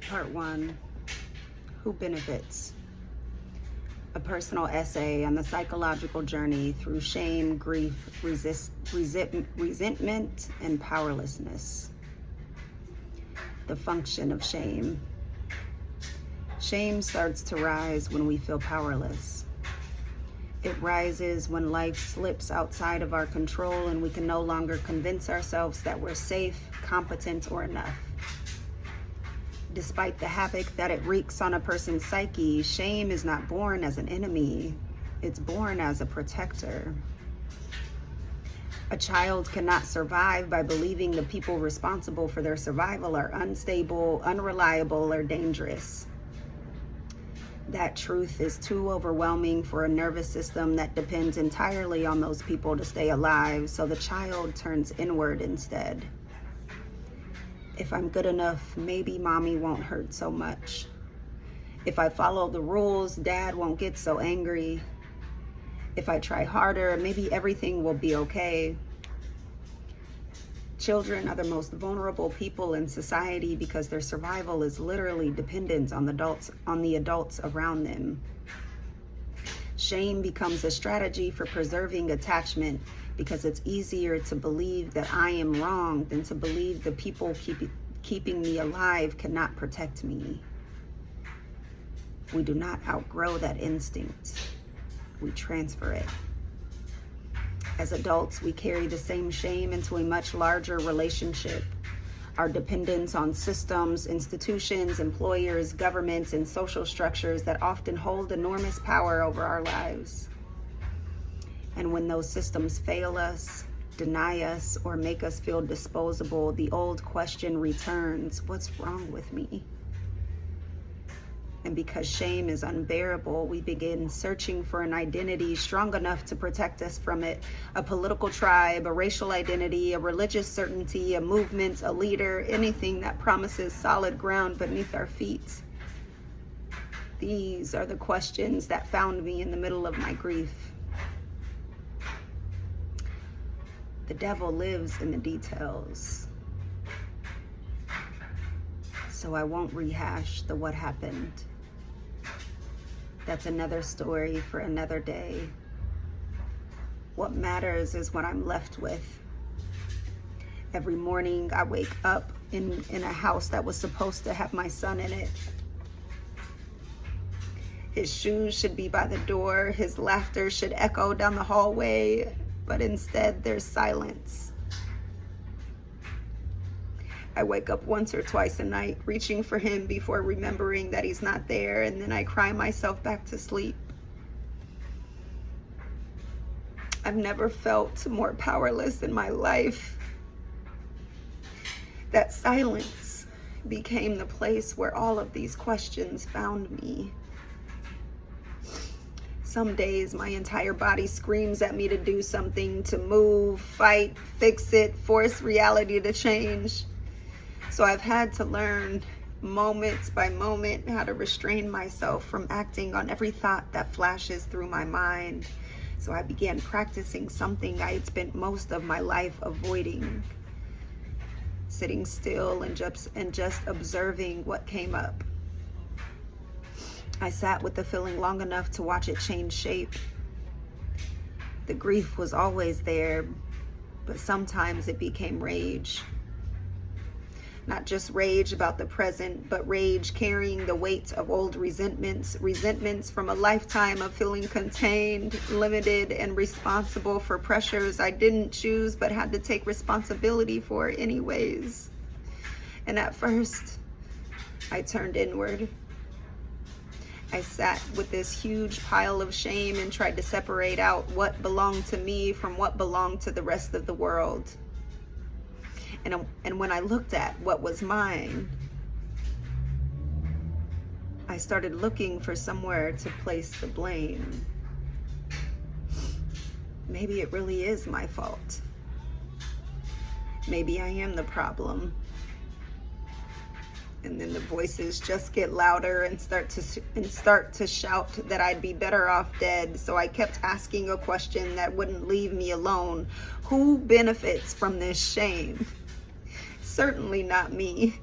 Part 1, Who Benefits? A personal essay on the psychological journey through shame, grief, resentment, and powerlessness. The function of shame. Shame starts to rise when we feel powerless. It rises when life slips outside of our control and we can no longer convince ourselves that we're safe, competent, or enough. Despite the havoc that it wreaks on a person's psyche, shame is not born as an enemy. It's born as a protector. A child cannot survive by believing the people responsible for their survival are unstable, unreliable, or dangerous. That truth is too overwhelming for a nervous system that depends entirely on those people to stay alive, so the child turns inward instead. If I'm good enough, maybe mommy won't hurt so much. If I follow the rules, dad won't get so angry. If I try harder, maybe everything will be okay. Children are the most vulnerable people in society because their survival is literally dependent on the adults around them. Shame becomes a strategy for preserving attachment because it's easier to believe that I am wrong than to believe the people keeping me alive cannot protect me. We do not outgrow that instinct. We transfer it. As adults, we carry the same shame into a much larger relationship. Our dependence on systems, institutions, employers, governments, and social structures that often hold enormous power over our lives. And when those systems fail us, deny us, or make us feel disposable, the old question returns, what's wrong with me? And because shame is unbearable, we begin searching for an identity strong enough to protect us from it. A political tribe, a racial identity, a religious certainty, a movement, a leader, anything that promises solid ground beneath our feet. These are the questions that found me in the middle of my grief. The devil lives in the details. So I won't rehash the what happened. That's another story for another day. What matters is what I'm left with. Every morning I wake up in a house that was supposed to have my son in it. His shoes should be by the door. His laughter should echo down the hallway, but instead there's silence. I wake up once or twice a night, reaching for him before remembering that he's not there, and then I cry myself back to sleep. I've never felt more powerless in my life. That silence became the place where all of these questions found me. Some days my entire body screams at me to do something, to move, fight, fix it, force reality to change. So I've had to learn moments by moment how to restrain myself from acting on every thought that flashes through my mind. So I began practicing something I had spent most of my life avoiding. Sitting still and just observing what came up. I sat with the feeling long enough to watch it change shape. The grief was always there, but sometimes it became rage. Not just rage about the present, but rage carrying the weight of old resentments from a lifetime of feeling contained, limited, and responsible for pressures I didn't choose but had to take responsibility for anyways. And at first, I turned inward. I sat with this huge pile of shame and tried to separate out what belonged to me from what belonged to the rest of the world. And when I looked at what was mine, I started looking for somewhere to place the blame. Maybe it really is my fault. Maybe I am the problem. And then the voices just get louder and start to shout that I'd be better off dead. So I kept asking a question that wouldn't leave me alone. Who benefits from this shame? Certainly not me.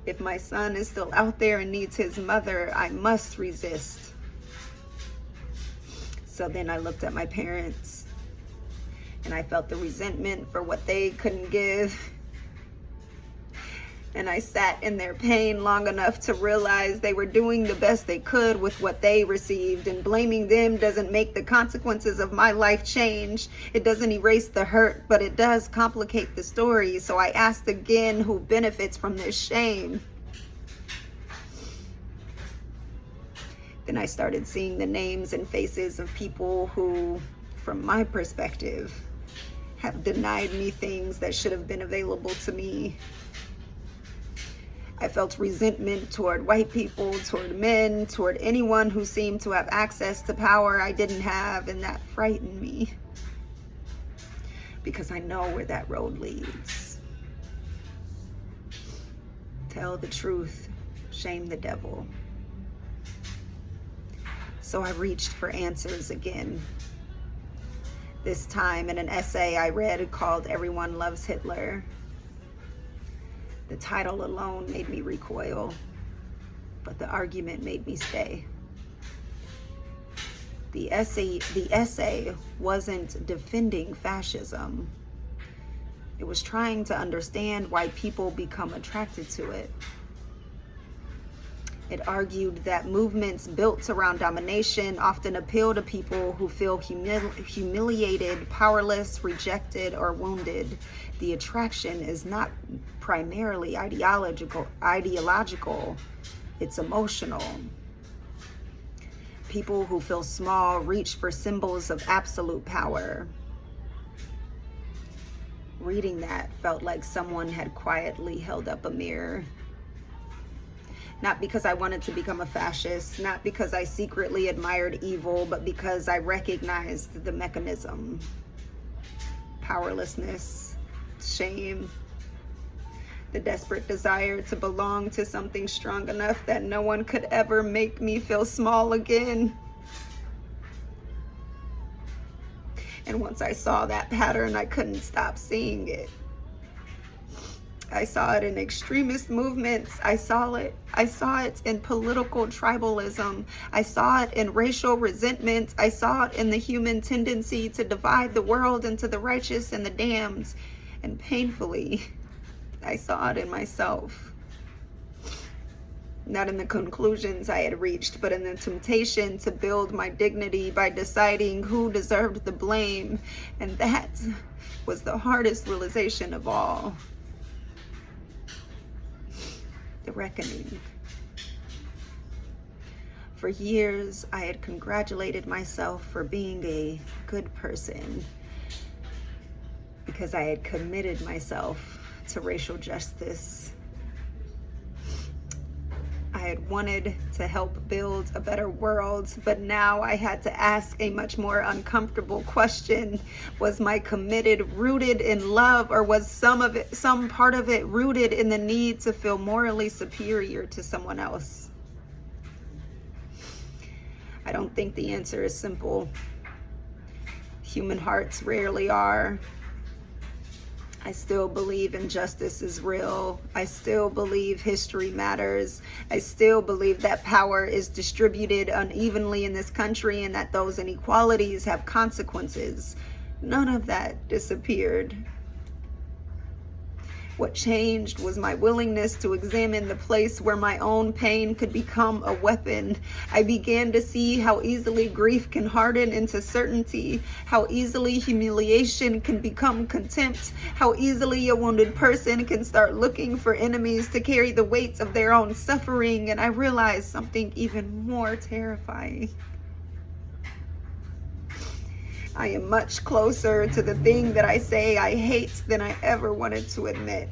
If my son is still out there and needs his mother, I must resist. So then I looked at my parents and I felt the resentment for what they couldn't give. And I sat in their pain long enough to realize they were doing the best they could with what they received, and blaming them doesn't make the consequences of my life change. It doesn't erase the hurt, but it does complicate the story. So I asked again, who benefits from this shame? Then I started seeing the names and faces of people who, from my perspective, have denied me things that should have been available to me. I felt resentment toward white people, toward men, toward anyone who seemed to have access to power I didn't have, and that frightened me because I know where that road leads. Tell the truth, shame the devil. So I reached for answers again. This time in an essay I read called "Everyone Loves Hitler." The title alone made me recoil, but the argument made me stay. The essay wasn't defending fascism. It was trying to understand why people become attracted to it. It argued that movements built around domination often appeal to people who feel humiliated, powerless, rejected, or wounded. The attraction is not primarily ideological, it's emotional. People who feel small reach for symbols of absolute power. Reading that felt like someone had quietly held up a mirror. Not because I wanted to become a fascist, not because I secretly admired evil, but because I recognized the mechanism. Powerlessness, shame, the desperate desire to belong to something strong enough that no one could ever make me feel small again. And once I saw that pattern, I couldn't stop seeing it. I saw it in extremist movements. I saw it in political tribalism. I saw it in racial resentment. I saw it in the human tendency to divide the world into the righteous and the damned. And painfully, I saw it in myself. Not in the conclusions I had reached, but in the temptation to build my dignity by deciding who deserved the blame. And that was the hardest realization of all. The reckoning. For years, I had congratulated myself for being a good person because I had committed myself to racial justice. I had wanted to help build a better world, but now I had to ask a much more uncomfortable question. Was my committed rooted in love, or was some part of it rooted in the need to feel morally superior to someone else? I don't think the answer is simple. Human hearts rarely are. I still believe injustice is real. I still believe history matters. I still believe that power is distributed unevenly in this country and that those inequalities have consequences. None of that disappeared. What changed was my willingness to examine the place where my own pain could become a weapon. I began to see how easily grief can harden into certainty, how easily humiliation can become contempt, how easily a wounded person can start looking for enemies to carry the weight of their own suffering. And I realized something even more terrifying. I am much closer to the thing that I say I hate than I ever wanted to admit.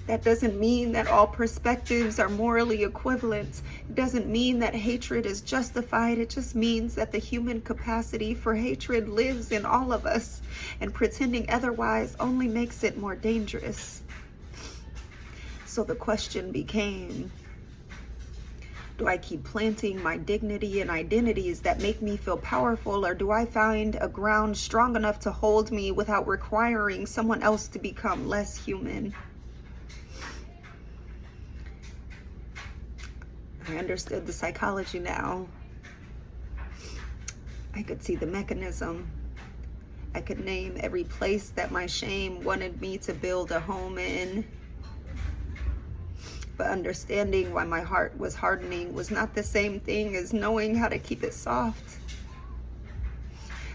That doesn't mean that all perspectives are morally equivalent. It doesn't mean that hatred is justified. It just means that the human capacity for hatred lives in all of us, and pretending otherwise only makes it more dangerous. So the question became, do I keep planting my dignity and identities that make me feel powerful, or do I find a ground strong enough to hold me without requiring someone else to become less human? I understood the psychology now. I could see the mechanism. I could name every place that my shame wanted me to build a home in. But understanding why my heart was hardening was not the same thing as knowing how to keep it soft.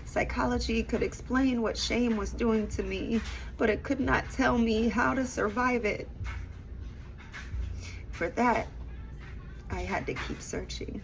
Psychology could explain what shame was doing to me, but it could not tell me how to survive it. For that, I had to keep searching.